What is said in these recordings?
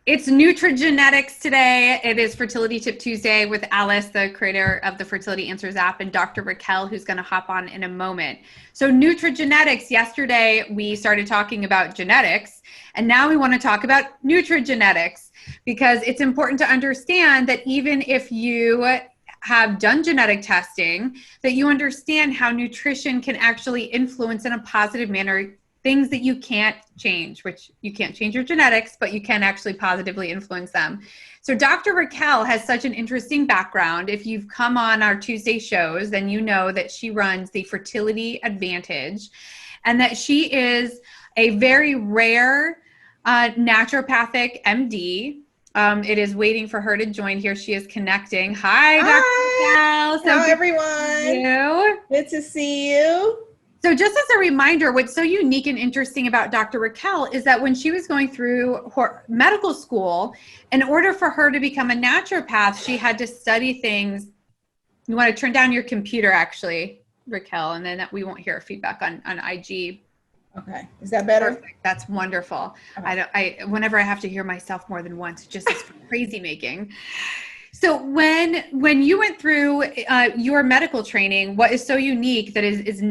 It's Nutrigenetics today. It is Fertility Tip Tuesday with Alice, the creator of the Fertility Answers app, and Dr. Raquel, who's going to hop on in a moment. So Nutrigenetics, yesterday we started talking about genetics, and now we want to talk about nutrigenetics, because it's important to understand that even if you have done genetic testing, that you understand how nutrition can actually influence in a positive manner things that you can't change, which you can't change your genetics, but you can actually positively influence them. So Dr. Raquel has such an interesting background. If you've come on our Tuesday shows, then you know that she runs the Fertility Advantage and that she is a very rare naturopathic MD. It is waiting for her to join here. She is connecting. Hi, Dr. Raquel. Hello, everyone. Good to see you. So just as a reminder, what's so unique and interesting about Dr. Raquel is that when she was going through her medical school, in order for her to become a naturopath, she had to study things. You want to turn down your computer, actually, Raquel, and then we won't hear feedback on IG. Okay. Is that better? Perfect. That's wonderful. Okay. Whenever I have to hear myself more than once, it just is crazy making. So when you went through your medical training, what is so unique that is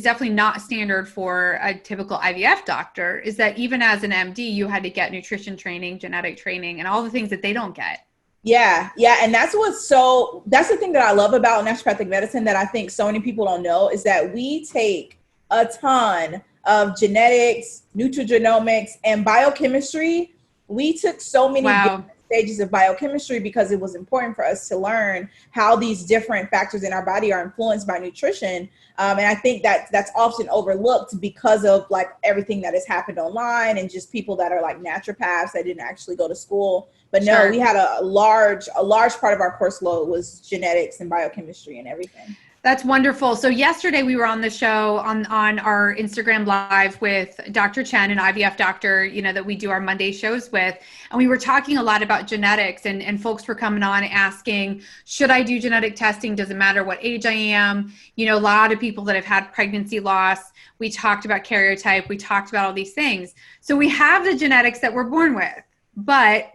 definitely not standard for a typical IVF doctor is that even as an MD, you had to get nutrition training, genetic training, and all the things that they don't get. Yeah. And that's the thing that I love about naturopathic medicine that I think so many people don't know is that we take a ton of genetics, nutrigenomics, and biochemistry. We took so many different stages of biochemistry because it was important for us to learn how these different factors in our body are influenced by nutrition. And I think that that's often overlooked because of like everything that has happened online and just people that are like naturopaths that didn't actually go to school. But no, Sure. We had a large part of our course load was genetics and biochemistry and everything. That's wonderful. So yesterday we were on the show on our Instagram Live with Dr. Chen, an IVF doctor, that we do our Monday shows with. And we were talking a lot about genetics and folks were coming on asking, should I do genetic testing? Does it matter what age I am? A lot of people that have had pregnancy loss. We talked about karyotype. We talked about all these things. So we have the genetics that we're born with. But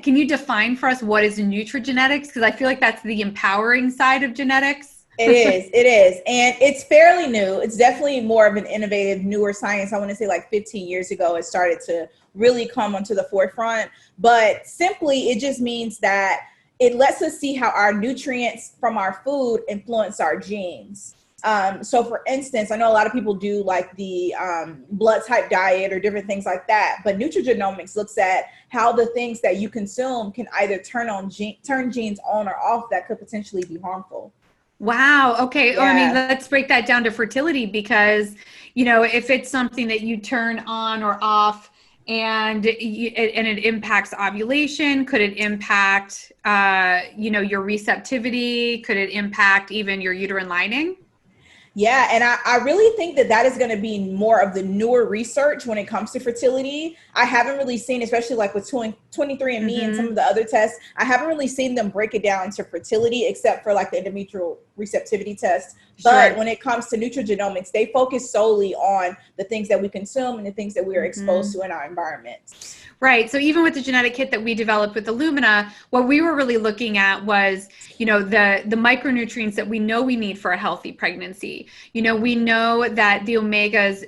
can you define for us what is nutrigenetics? Because I feel like that's the empowering side of genetics. It is. And it's fairly new. It's definitely more of an innovative, newer science. I want to say like 15 years ago, it started to really come onto the forefront. But simply, it just means that it lets us see how our nutrients from our food influence our genes. So for instance, I know a lot of people do like the blood type diet or different things like that. But nutrigenomics looks at how the things that you consume can either turn genes on or off that could potentially be harmful. Wow. Okay. Yeah. I mean, let's break that down to fertility because, if it's something that you turn on or off and it impacts ovulation, could it impact, your receptivity? Could it impact even your uterine lining? Yeah. And I really think that is going to be more of the newer research when it comes to fertility. I haven't really seen, especially like with 23andMe and some of the other tests, I haven't really seen them break it down to fertility except for like the endometrial receptivity test. But when it comes to nutrigenomics, they focus solely on the things that we consume and the things that we are exposed to in our environment. Right. So even with the genetic kit that we developed with Illumina, what we were really looking at was, the micronutrients that we know we need for a healthy pregnancy. We know that the omegas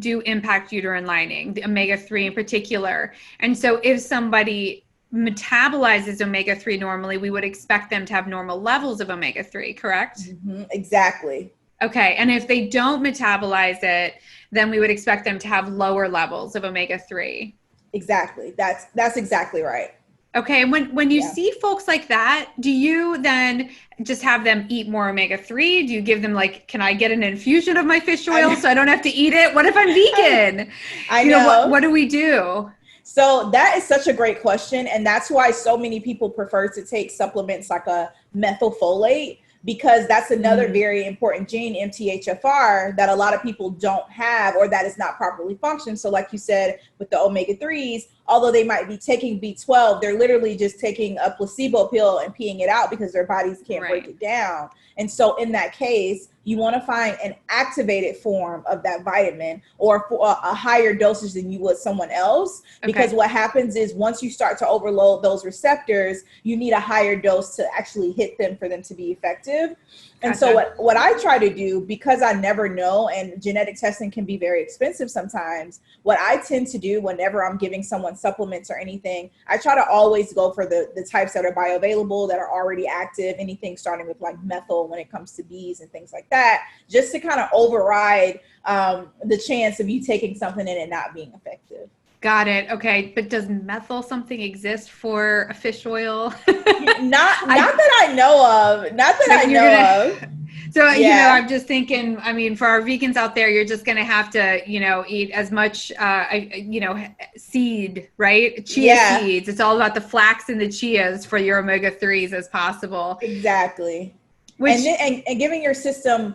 do impact uterine lining, the omega-3 in particular. And so if somebody metabolizes omega-3 normally, we would expect them to have normal levels of omega-3, correct? Mm-hmm, exactly. Okay. And if they don't metabolize it, then we would expect them to have lower levels of omega-3. Exactly. That's exactly right. Okay. And when you see folks like that, do you then just have them eat more omega-3? Do you give them can I get an infusion of my fish oil so I don't have to eat it? What if I'm vegan? I know. What do we do? So that is such a great question. And that's why so many people prefer to take supplements like a methylfolate, because that's another very important gene, MTHFR, that a lot of people don't have or that is not properly functioned. So like you said, with the omega-3s, although they might be taking B12, they're literally just taking a placebo pill and peeing it out because their bodies can't break it down. And so in that case, you want to find an activated form of that vitamin, or for a higher dosage than you would someone else. Because what happens is once you start to overload those receptors, you need a higher dose to actually hit them for them to be effective. And so what I try to do, because I never know, and genetic testing can be very expensive sometimes, what I tend to do whenever I'm giving someone supplements or anything, I try to always go for the types that are bioavailable, that are already active, anything starting with like methyl when it comes to bees and things like that, just to kind of override the chance of you taking something and it not being effective. Got it. Okay. But does methyl something exist for a fish oil? Not that I know of. Not that I know of. So, you know, I'm just thinking, I mean, for our vegans out there, you're just going to have to, you know, eat as much, you know, seed, right? Chia seeds. It's all about the flax and the chias for your omega-3s as possible. Exactly. And giving your system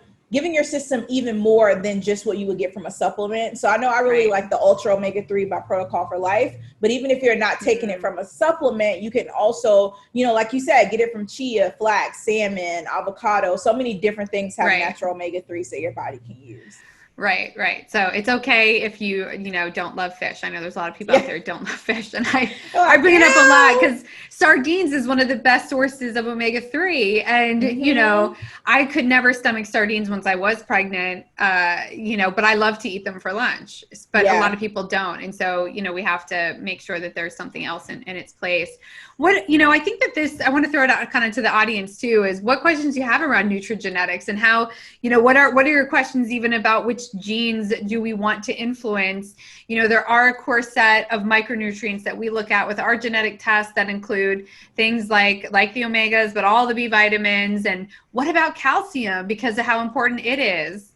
even more than just what you would get from a supplement. So I know I really like the Ultra Omega-3 by Protocol for Life, but even if you're not taking it from a supplement, you can also, you know, like you said, get it from chia, flax, salmon, avocado. So many different things have natural Omega-3s that your body can use. Right. So it's okay if you know, don't love fish. I know there's a lot of people out there who don't love fish, and I bring it up a lot because sardines is one of the best sources of omega-3. And, you know, I could never stomach sardines once I was pregnant, you know, but I love to eat them for lunch, but a lot of people don't. And so, you know, we have to make sure that there's something else in its place. What, you know, I think that I want to throw it out kind of to the audience too, is what questions you have around nutrigenetics, and how, you know, what are your questions even about which genes do we want to influence? You know, there are a core set of micronutrients that we look at with our genetic tests that include things like the omegas, but all the B vitamins. And what about calcium, because of how important it is?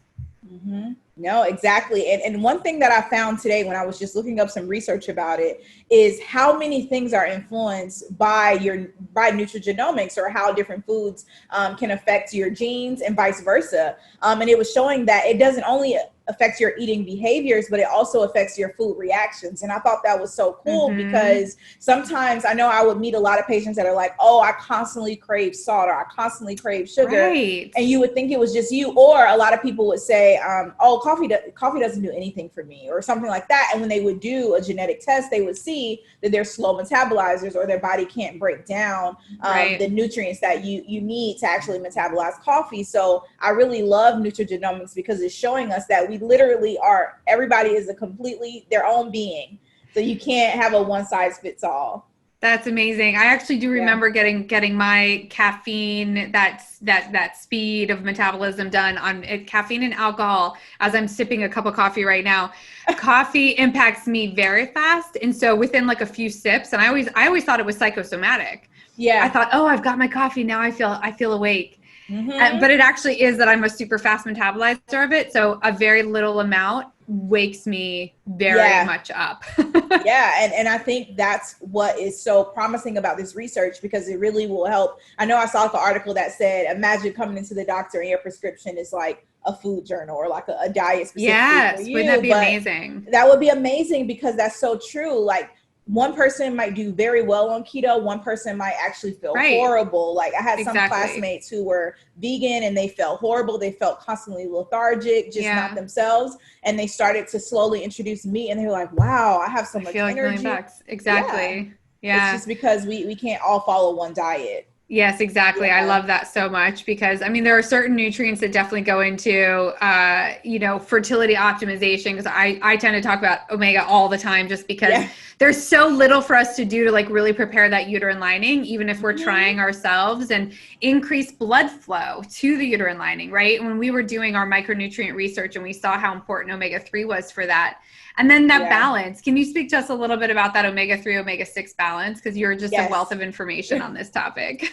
No, exactly. And one thing that I found today when I was just looking up some research about it is how many things are influenced by nutrigenomics, or how different foods can affect your genes and vice versa. And it was showing that it doesn't only affect your eating behaviors, but it also affects your food reactions. And I thought that was so cool because sometimes I know I would meet a lot of patients that are like, oh, I constantly crave salt, or I constantly crave sugar. And you would think it was just you. Or a lot of people would say, oh, coffee doesn't do anything for me, or something like that. And when they would do a genetic test, they would see that they're slow metabolizers, or their body can't break down the nutrients that you need to actually metabolize coffee. So I really love nutrigenomics because it's showing us that we literally are, everybody is a completely their own being. So you can't have a one size fits all. That's amazing. I actually do remember getting my caffeine, that speed of metabolism done on caffeine and alcohol, as I'm sipping a cup of coffee right now. Coffee impacts me very fast. And so within like a few sips, and I always thought it was psychosomatic. I thought, oh, I've got my coffee. Now I feel awake. But it actually is that I'm a super fast metabolizer of it. So a very little amount wakes me very much up. And I think that's what is so promising about this research, because it really will help. I know I saw an article that said, imagine coming into the doctor and your prescription is like a food journal, or like a diet specific for you. Wouldn't that be amazing? That would be amazing, because that's so true. Like, one person might do very well on keto. One person might actually feel horrible. Like, I had some classmates who were vegan and they felt horrible. They felt constantly lethargic, just not themselves. And they started to slowly introduce meat, and they were like, wow, I have so much energy. Exactly. It's just because we can't all follow one diet. Yes, exactly. I love that so much, because I mean, there are certain nutrients that definitely go into, you know, fertility optimization. Because I tend to talk about omega all the time, just because there's so little for us to do to like really prepare that uterine lining, even if we're trying ourselves, and increase blood flow to the uterine lining, right? When we were doing our micronutrient research and we saw how important omega-3 was for that. And then that balance. Can you speak to us a little bit about that omega-3, omega-6 balance? Because you're just a wealth of information on this topic.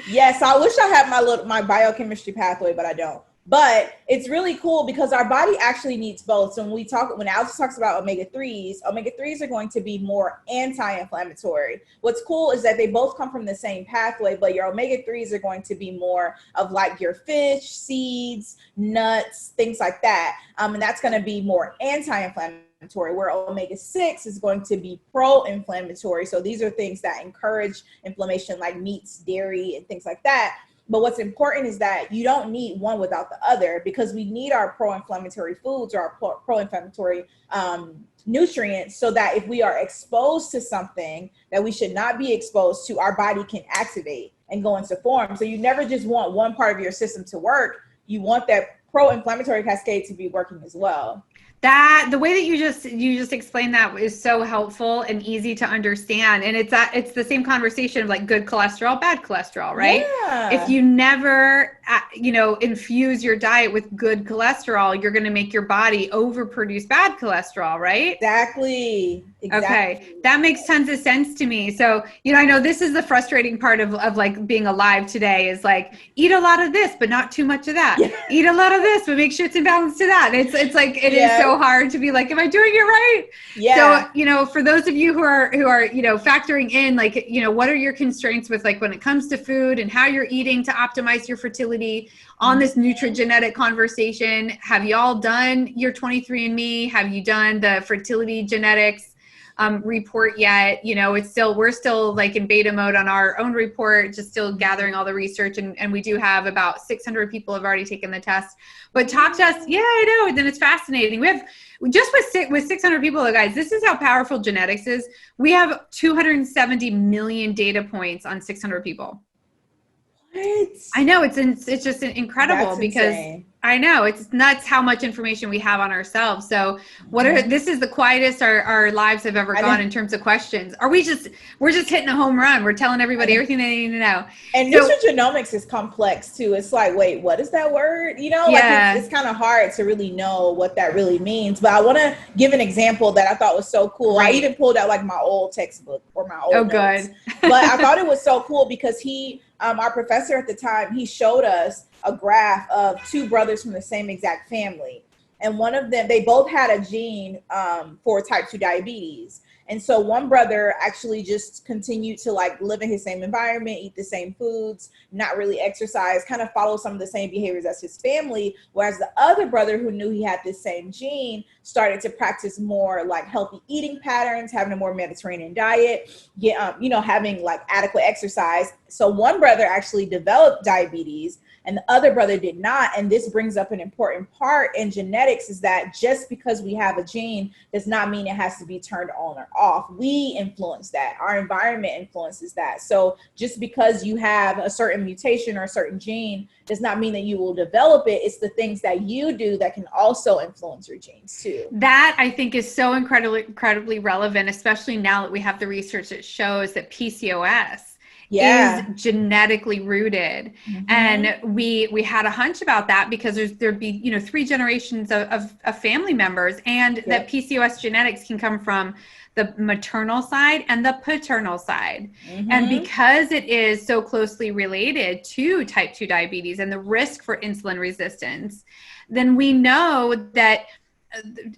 Yes, I wish I had my biochemistry pathway, but I don't. But it's really cool because our body actually needs both. So when Alex talks about omega-3s are going to be more anti-inflammatory. What's cool is that they both come from the same pathway, but your omega-3s are going to be more of like your fish, seeds, nuts, things like that. And that's going to be more anti-inflammatory. where omega-6 is going to be pro-inflammatory. So these are things that encourage inflammation, like meats, dairy, and things like that. But what's important is that you don't need one without the other, because we need our pro-inflammatory foods or our pro-inflammatory nutrients, so that if we are exposed to something that we should not be exposed to, our body can activate and go into form. So you never just want one part of your system to work. You want that pro-inflammatory cascade to be working as well. That the way that you just explained that is so helpful and easy to understand. And it's the same conversation of like good cholesterol, bad cholesterol, right? Yeah. If you never, infuse your diet with good cholesterol, you're going to make your body overproduce bad cholesterol, right? Exactly. Okay. That makes tons of sense to me. So, I know this is the frustrating part of like being alive today is like, eat a lot of this, but not too much of that. Yeah. Eat a lot of this, but make sure it's in balance to that. It's like, it is so hard to be like, am I doing it right? Yeah. So, for those of you who are, factoring in, like, what are your constraints with like when it comes to food and how you're eating to optimize your fertility on this Nutrigenetic conversation? Have you all done your 23andMe? Have you done the fertility genetics report yet? We're still like in beta mode on our own report, just still gathering all the research. And we do have about 600 people have already taken the test, but talk to us. Yeah, I know. And then it's fascinating. We have just with 600 people, guys, this is how powerful genetics is. We have 270 million data points on 600 people. What? I know it's just incredible. That's because insane. I know it's nuts how much information we have on ourselves. So this is the quietest our lives have ever gone in terms of questions. We're just hitting a home run. We're telling everybody everything they need to know. And nutrigenomics is complex too. It's like, wait, what is that word? It's kind of hard to really know what that really means. But I want to give an example that I thought was so cool. Right. I even pulled out like my old textbook or my old notes. Good. But I thought it was so cool because our professor at the time, he showed us a graph of two brothers from the same exact family. And one of them, they both had a gene for type 2 diabetes. And so one brother actually just continued to like live in his same environment, eat the same foods, not really exercise, kind of follow some of the same behaviors as his family. Whereas the other brother, who knew he had this same gene, started to practice more like healthy eating patterns, having a more Mediterranean diet, having like adequate exercise. So one brother actually developed diabetes and the other brother did not. And this brings up an important part in genetics, is that just because we have a gene does not mean it has to be turned on or off. We influence that. Our environment influences that. So just because you have a certain mutation or a certain gene does not mean that you will develop it. It's the things that you do that can also influence your genes too. That I think is so incredibly relevant, especially now that we have the research that shows that PCOS is genetically rooted. Mm-hmm. And we had a hunch about that because there'd be 3 generations of family members, and that PCOS genetics can come from the maternal side and the paternal side. Mm-hmm. And because it is so closely related to type 2 diabetes and the risk for insulin resistance, then we know that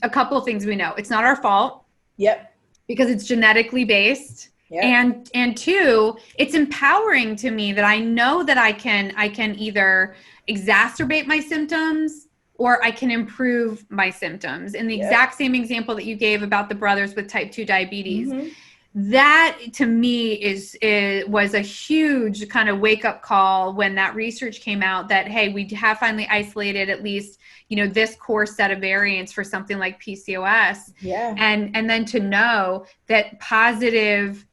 a couple of things we know. It's not our fault. Yep. Because it's genetically based. Yep. And 2, it's empowering to me that I know that I can either exacerbate my symptoms or I can improve my symptoms. In the exact same example that you gave about the brothers with type 2 diabetes, that to me was a huge kind of wake up call when that research came out that, hey, we have finally isolated at least, this core set of variants for something like PCOS. Yeah. And then to know that positive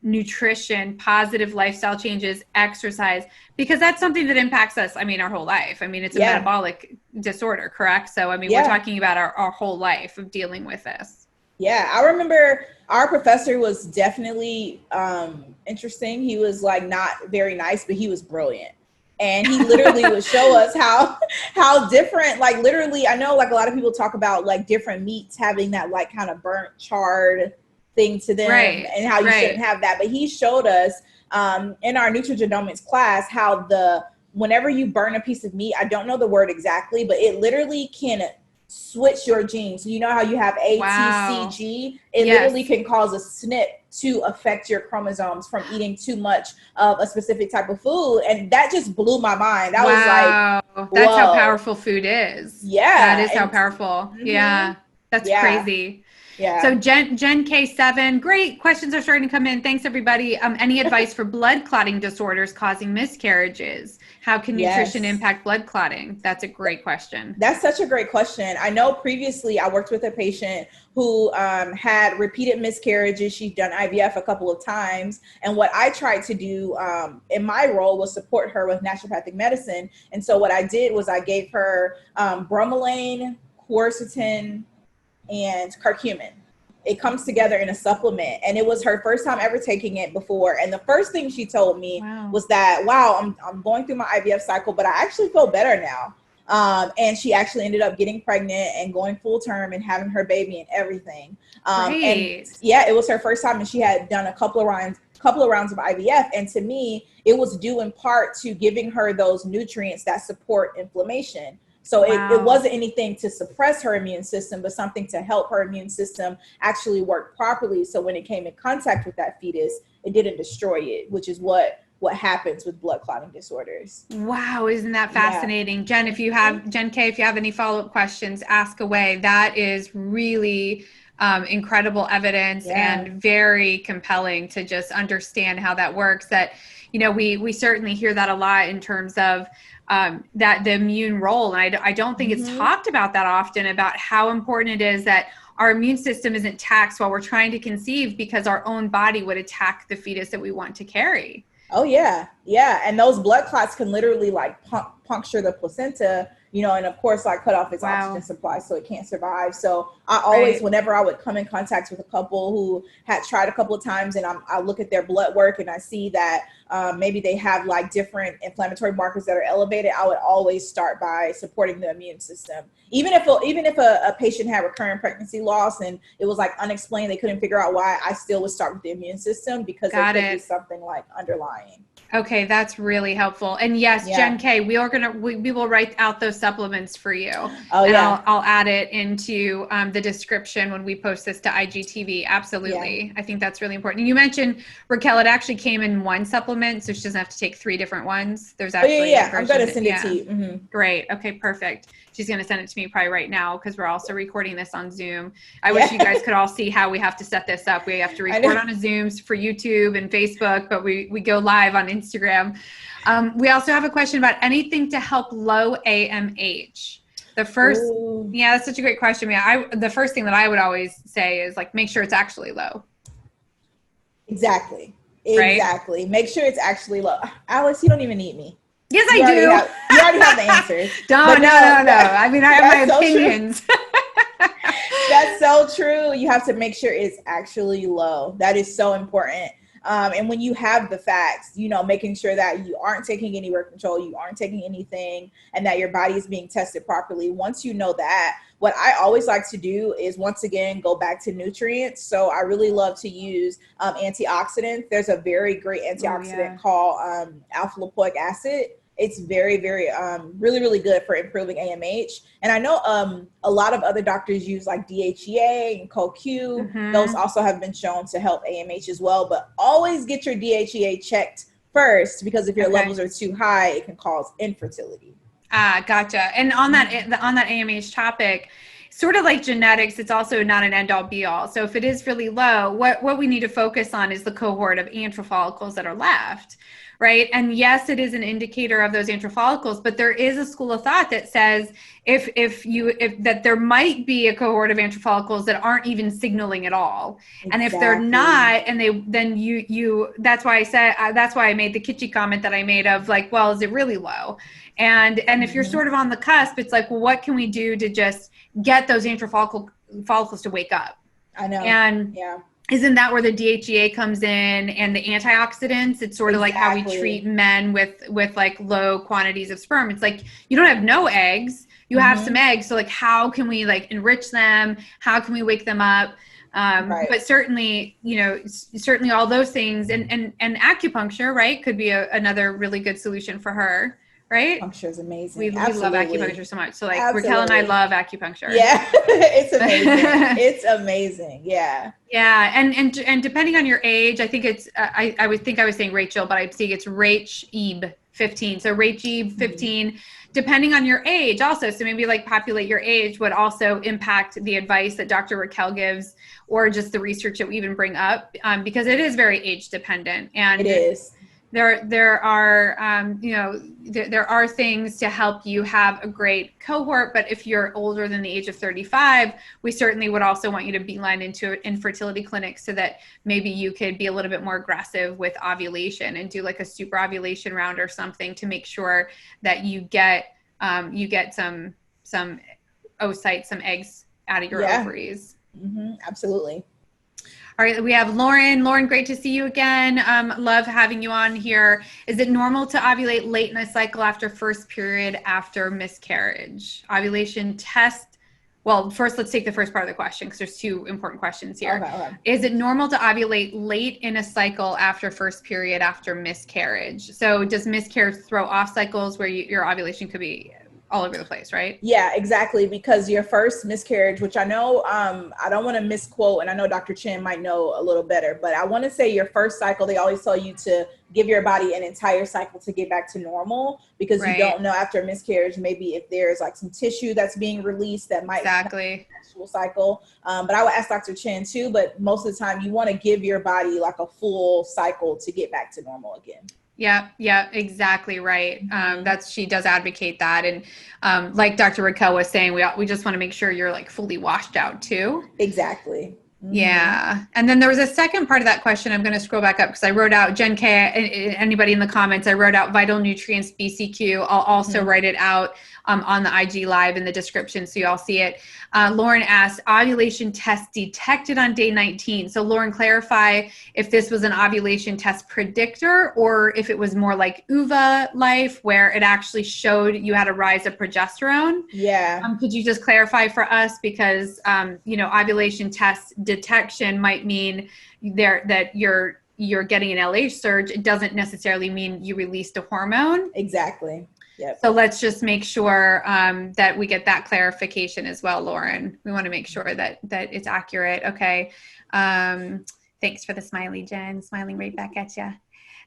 nutrition, positive lifestyle changes, exercise, because that's something that impacts us, our whole life. It's a metabolic disorder, correct? So, we're talking about our whole life of dealing with this. Yeah, I remember our professor was definitely interesting. He was like not very nice, but he was brilliant. And he literally would show us how different, like literally, I know like a lot of people talk about like different meats having that like kind of burnt, charred thing to them, and how you shouldn't have that. But he showed us in our nutrigenomics class how whenever you burn a piece of meat, I don't know the word exactly, but it literally can switch your genes. So you know how you have ATCG? It literally can cause a SNP to affect your chromosomes from eating too much of a specific type of food. And that just blew my mind. I was like, that's how powerful food is. Yeah. That is how powerful. Mm-hmm. Yeah. That's crazy. Yeah. So Jen K7, great questions are starting to come in. Thanks everybody. Any advice for blood clotting disorders causing miscarriages? How can nutrition impact blood clotting? That's a great question. That's such a great question. I know previously I worked with a patient who had repeated miscarriages. She'd done IVF a couple of times. And what I tried to do in my role was support her with naturopathic medicine. And so what I did was I gave her bromelain, quercetin, and curcumin. It comes together in a supplement, and it was her first time ever taking it before. And the first thing she told me was that, wow, I'm going through my IVF cycle, but I actually feel better now. And she actually ended up getting pregnant and going full term and having her baby and everything. And yeah, it was her first time, and she had done a couple of rounds of IVF. And to me, it was due in part to giving her those nutrients that support inflammation. So it wasn't anything to suppress her immune system, but something to help her immune system actually work properly. So when it came in contact with that fetus, it didn't destroy it, which is what happens with blood clotting disorders. Wow, isn't that fascinating? Jen, Jen K, if you have any follow-up questions, ask away. That is really incredible evidence and very compelling to just understand how that works. That, you know, we certainly hear that a lot in terms of that the immune role. And I don't think it's talked about that often, about how important it is that our immune system isn't taxed while we're trying to conceive, because our own body would attack the fetus that we want to carry. Oh yeah. Yeah. And those blood clots can literally like puncture the placenta, you know, and of course like cut off its oxygen supply so it can't survive. So I always, whenever I would come in contact with a couple who had tried a couple of times, and I look at their blood work and I see that maybe they have like different inflammatory markers that are elevated, I would always start by supporting the immune system. Even if a patient had recurrent pregnancy loss and it was like unexplained, they couldn't figure out why, I still would start with the immune system, because there could be something like underlying. Okay, that's really helpful. And yes, Jen K, we will write out those supplements for you. Oh, and I'll add it into the description when we post this to IGTV. Absolutely. I think that's really important. And you mentioned, Raquel, it actually came in one supplement, so she doesn't have to take 3 different ones. There's actually I'm going to send it to you. Great. Okay, perfect. She's going to send it to me probably right now, because we're also recording this on Zoom. I wish you guys could all see how we have to set this up. We have to record on a Zoom for YouTube and Facebook, but we go live on Instagram. We also have a question about anything to help low AMH. The first, that's such a great question. The first thing that I would always say is like, make sure it's actually low. Exactly. Make sure it's actually low. Alice, you don't even need me. Yes, I do. You already have the answers. No. I mean, I have my opinions. That's so true. You have to make sure it's actually low. That is so important. And when you have the facts, you know, making sure that you aren't taking any birth control, you aren't taking anything, and that your body is being tested properly. Once you know that, what I always like to do is, once again, go back to nutrients. So I really love to use antioxidants. There's a very great antioxidant called alpha lipoic acid. It's very, very, really, really good for improving AMH. And I know a lot of other doctors use like DHEA and CoQ. Those also have been shown to help AMH as well. But always get your DHEA checked first, because if your levels are too high, it can cause infertility. Gotcha. And on that AMH topic, sort of like genetics, it's also not an end all be all. So if it is really low, what we need to focus on is the cohort of antral follicles that are left. Right. And yes, it is an indicator of those antral follicles, but there is a school of thought that says if that there might be a cohort of antral follicles that aren't even signaling at all. Exactly. And if they're not, and then you that's why I made the kitschy comment that I made of like, well, is it really low? And if you're sort of on the cusp, it's like, well, what can we do to just get those antral follicles to wake up? I know. And isn't that where the DHEA comes in and the antioxidants? It's sort of like how we treat men with like low quantities of sperm. It's like, you don't have no eggs, you have some eggs. So like, how can we like enrich them? How can we wake them up? But certainly, you know, certainly all those things and acupuncture, right, could be another really good solution for her. Right? Acupuncture is amazing. We love acupuncture so much. So like Raquel and I love acupuncture. Yeah, it's amazing. It's amazing. Yeah. Yeah, and depending on your age, I think it's I would think I was saying Rachel, but I'm seeing it's Rach Ebe 15. So Rach Ebe 15. depending on your age also, so maybe like populate your age would also impact the advice that Dr. Raquel gives, or just the research that we even bring up, because it is very age dependent. And it is. There are things to help you have a great cohort, but if you're older than the age of 35, we certainly would also want you to beeline into infertility clinics so that maybe you could be a little bit more aggressive with ovulation and do like a super ovulation round or something to make sure that you get some oocytes, some eggs out of your ovaries. Absolutely. All right, we have Lauren. Lauren, great to see you again. Love having you on here. Is it normal to ovulate late in a cycle after first period after miscarriage? Ovulation test. Well, first, let's take the first part of the question because there's two important questions here. Okay. Is it normal to ovulate late in a cycle after first period after miscarriage? So does miscarriage throw off cycles where your ovulation could be all over the place, right? Yeah, exactly. Because your first miscarriage, which I know, I don't want to misquote, and I know Dr. Chen might know a little better, but I want to say your first cycle, they always tell you to give your body an entire cycle to get back to normal, because you don't know after a miscarriage, maybe if there's like some tissue that's being released that might exactly actual cycle. But I would ask Dr. Chen too, but most of the time you want to give your body like a full cycle to get back to normal again. Yeah, exactly right. She does advocate that. And like Dr. Raquel was saying, we just want to make sure you're like fully washed out too. Exactly. Yeah. And then there was a second part of that question. I'm going to scroll back up because I wrote out Jen K, anybody in the comments, I wrote out vital nutrients, BCQ. I'll also write it out on the IG live in the description so you all see it. Lauren asked, ovulation test detected on day 19. So Lauren, clarify if this was an ovulation test predictor or if it was more like UVA life where it actually showed you had a rise of progesterone. Yeah. Could you just clarify for us, because ovulation test detection might mean that you're getting an LH surge. It doesn't necessarily mean you released a hormone. Exactly. Yep. So let's just make sure that we get that clarification as well, Lauren. We want to make sure that it's accurate. Okay. Thanks for the smiley, Jen. Smiling right back at you.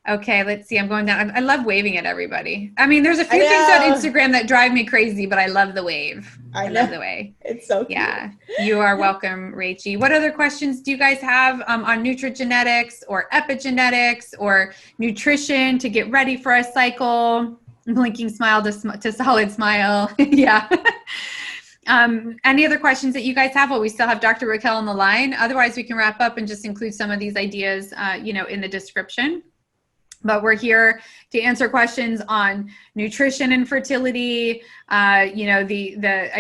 Okay, let's see. I'm going down. I love waving at everybody. I mean, there's a few things on Instagram that drive me crazy, but I love the wave. I love the wave. It's so cute. Yeah, you are welcome, Rachie. What other questions do you guys have on nutrigenetics or epigenetics or nutrition to get ready for a cycle? Blinking smile to solid smile. Yeah. Any other questions that you guys have? Well, we still have Dr. Raquel on the line. Otherwise, we can wrap up and just include some of these ideas, in the description. But we're here to answer questions on nutrition and fertility. I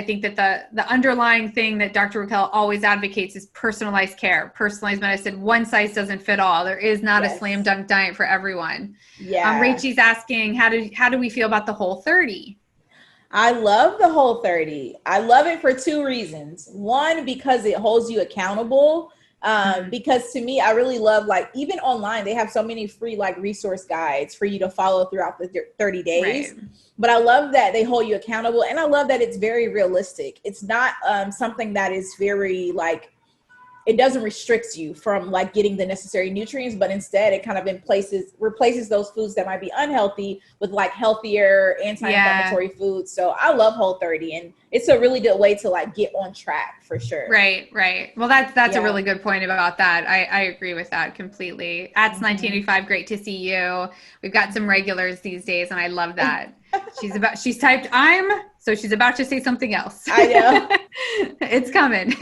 think that the underlying thing that Dr. Raquel always advocates is personalized care, personalized medicine. One size doesn't fit all. There is not a slam dunk diet for everyone. Yeah. Rachie's asking, how do we feel about the Whole30? I love the Whole30. I love it for two reasons. One, because it holds you accountable. Because to me, I really love, like, even online, they have so many free like resource guides for you to follow throughout the 30 days. Right. But I love that they hold you accountable. And I love that it's very realistic. It's not something that is very like, it doesn't restrict you from like getting the necessary nutrients, but instead it kind of replaces those foods that might be unhealthy with like healthier anti-inflammatory foods. So I love Whole30, and it's a really good way to like get on track for sure. Right. Well, that's a really good point about that. I agree with that completely. Ats 1985, great to see you. We've got some regulars these days, and I love that. She's typed so she's about to say something else. I know. It's coming.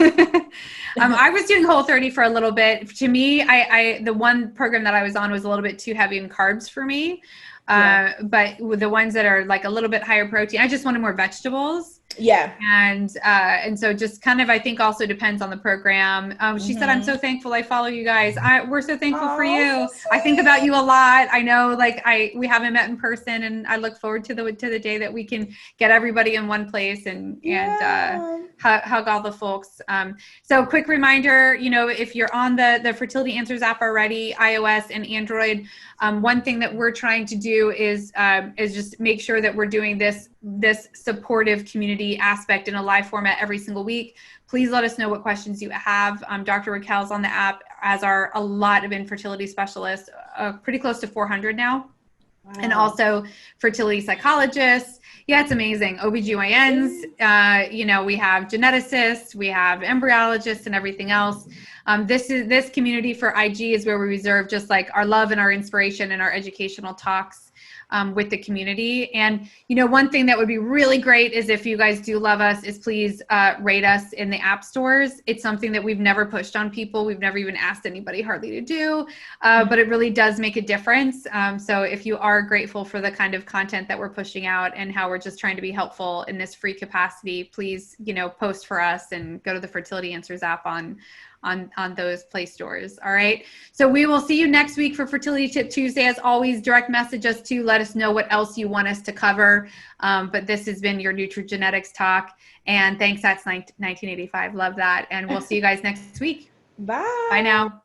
I was doing Whole30 for a little bit. To me, the one program that I was on was a little bit too heavy in carbs for me. But with the ones that are like a little bit higher protein, I just wanted more vegetables. Yeah. And so just kind of, I think also depends on the program. She said, I'm so thankful I follow you guys. We're so thankful for you. So I think about you a lot. I know, like, we haven't met in person, and I look forward to the day that we can get everybody in one place and hug all the folks. So quick reminder, if you're on the Fertility Answers app already, iOS and Android, one thing that we're trying to do is just make sure that we're doing this supportive community aspect in a live format every single week. Please let us know what questions you have. Dr. Raquel's on the app, as are a lot of infertility specialists, pretty close to 400 now. Wow. And also fertility psychologists, Yeah, it's amazing. OBGYNs, you know, we have geneticists, we have embryologists and everything else. This community for IG is where we reserve just like our love and our inspiration and our educational talks with the community. And, you know, one thing that would be really great is if you guys do love us is please rate us in the app stores. It's something that we've never pushed on people. We've never even asked anybody hardly to do, but it really does make a difference. So if you are grateful for the kind of content that we're pushing out and how we're just trying to be helpful in this free capacity, please, you know, post for us and go to the Fertility Answers app on those Play stores. All right. So we will see you next week for Fertility Tip Tuesday. As always, direct message us to let us know what else you want us to cover. But this has been your Nutrigenetics talk. And thanks, that's 1985. Love that. And we'll see you guys next week. Bye. Bye now.